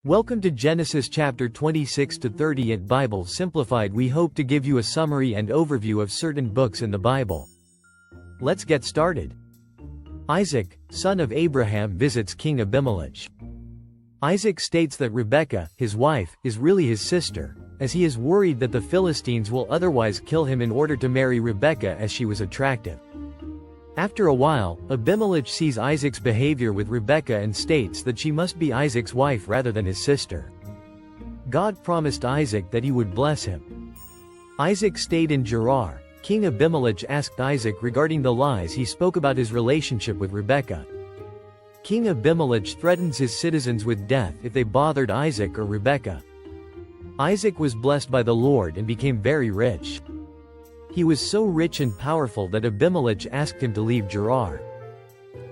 Welcome to Genesis chapter 26 to 30 at Bible Simplified. We hope to give you a summary and overview of certain books in the Bible. Let's get started. Isaac, son of Abraham, visits King Abimelech. Isaac states that Rebekah, his wife, is really his sister, as he is worried that the Philistines will otherwise kill him in order to marry Rebekah as she was attractive. After a while, Abimelech sees Isaac's behavior with Rebekah and states that she must be Isaac's wife rather than his sister. God promised Isaac that he would bless him. Isaac stayed in Gerar. King Abimelech asked Isaac regarding the lies he spoke about his relationship with Rebekah. King Abimelech threatens his citizens with death if they bothered Isaac or Rebekah. Isaac was blessed by the Lord and became very rich. He was so rich and powerful that Abimelech asked him to leave Gerar.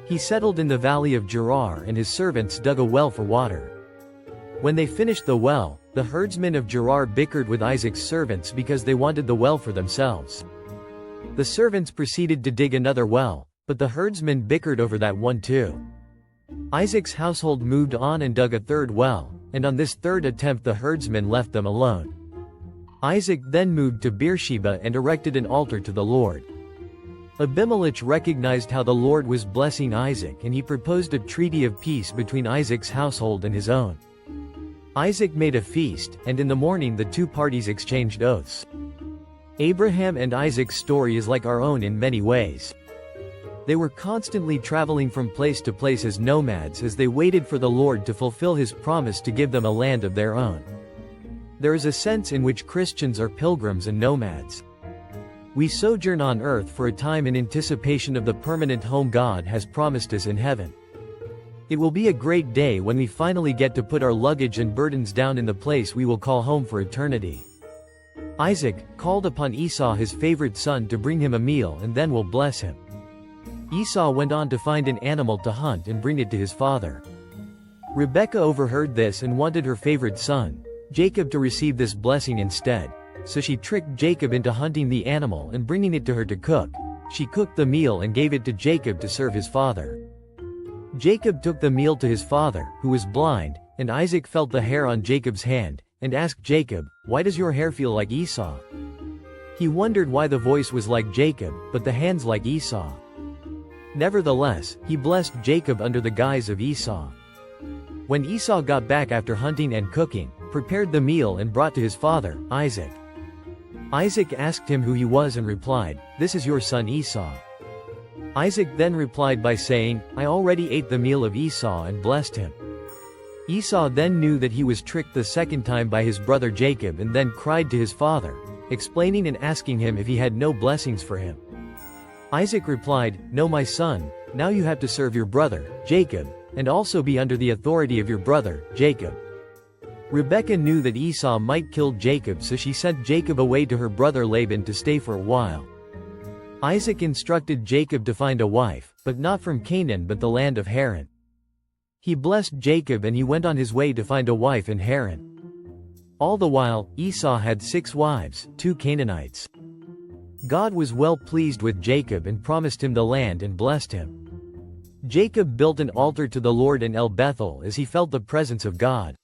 He settled in the valley of Gerar and his servants dug a well for water. When they finished the well, the herdsmen of Gerar bickered with Isaac's servants because they wanted the well for themselves. The servants proceeded to dig another well, but the herdsmen bickered over that one too. Isaac's household moved on and dug a third well, and on this third attempt the herdsmen left them alone. Isaac then moved to Beersheba and erected an altar to the Lord. Abimelech recognized how the Lord was blessing Isaac and he proposed a treaty of peace between Isaac's household and his own. Isaac made a feast, and in the morning the two parties exchanged oaths. Abraham and Isaac's story is like our own in many ways. They were constantly traveling from place to place as nomads as they waited for the Lord to fulfill his promise to give them a land of their own. There is a sense in which Christians are pilgrims and nomads. We sojourn on earth for a time in anticipation of the permanent home God has promised us in heaven. It will be a great day when we finally get to put our luggage and burdens down in the place we will call home for eternity. Isaac called upon Esau, his favorite son, to bring him a meal and then will bless him. Esau went on to find an animal to hunt and bring it to his father. Rebekah overheard this and wanted her favorite son, Jacob, to receive this blessing instead, so she tricked Jacob into hunting the animal and bringing it to her to cook. She cooked the meal and gave it to Jacob to serve his father. Jacob took the meal to his father, who was blind, and Isaac felt the hair on Jacob's hand, and asked Jacob, "Why does your hair feel like Esau?" He wondered why the voice was like Jacob, but the hands like Esau. Nevertheless, he blessed Jacob under the guise of Esau. When Esau got back after hunting and cooking, prepared the meal and brought to his father, Isaac. Isaac asked him who he was and replied, "This is your son Esau." Isaac then replied by saying, "I already ate the meal of Esau," and blessed him. Esau then knew that he was tricked the second time by his brother Jacob and then cried to his father, explaining and asking him if he had no blessings for him. Isaac replied, "No, my son, now you have to serve your brother, Jacob, and also be under the authority of your brother, Jacob." Rebekah knew that Esau might kill Jacob, so she sent Jacob away to her brother Laban to stay for a while. Isaac instructed Jacob to find a wife, but not from Canaan but the land of Haran. He blessed Jacob and he went on his way to find a wife in Haran. All the while, Esau had 6 wives, 2 Canaanites. God was well pleased with Jacob and promised him the land and blessed him. Jacob built an altar to the Lord in El Bethel as he felt the presence of God.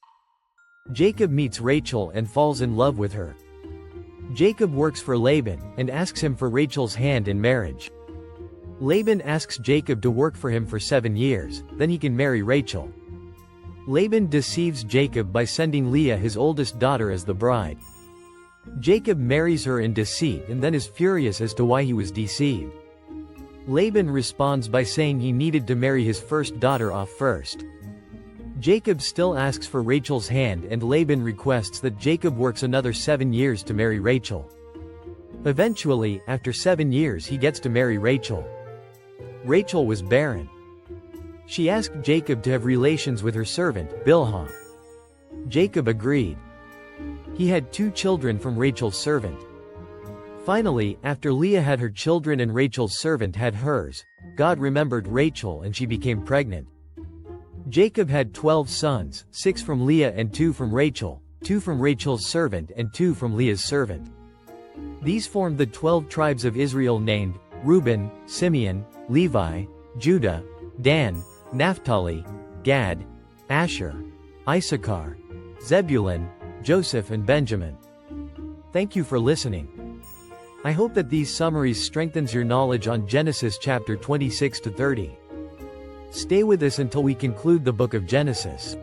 Jacob meets Rachel and falls in love with her. Jacob works for Laban, and asks him for Rachel's hand in marriage. Laban asks Jacob to work for him for 7 years, then he can marry Rachel. Laban deceives Jacob by sending Leah, his oldest daughter, as the bride. Jacob marries her in deceit and then is furious as to why he was deceived. Laban responds by saying he needed to marry his first daughter off first. Jacob still asks for Rachel's hand and Laban requests that Jacob works another 7 years to marry Rachel. Eventually, after 7 years, he gets to marry Rachel. Rachel was barren. She asked Jacob to have relations with her servant, Bilhah. Jacob agreed. He had 2 children from Rachel's servant. Finally, after Leah had her children and Rachel's servant had hers, God remembered Rachel and she became pregnant. Jacob had 12 sons, 6 from Leah and 2 from Rachel, 2 from Rachel's servant and 2 from Leah's servant. These formed the 12 tribes of Israel named Reuben, Simeon, Levi, Judah, Dan, Naphtali, Gad, Asher, Issachar, Zebulun, Joseph and Benjamin. Thank you for listening. I hope that these summaries strengthens your knowledge on Genesis chapter 26 to 30. Stay with us until we conclude the book of Genesis.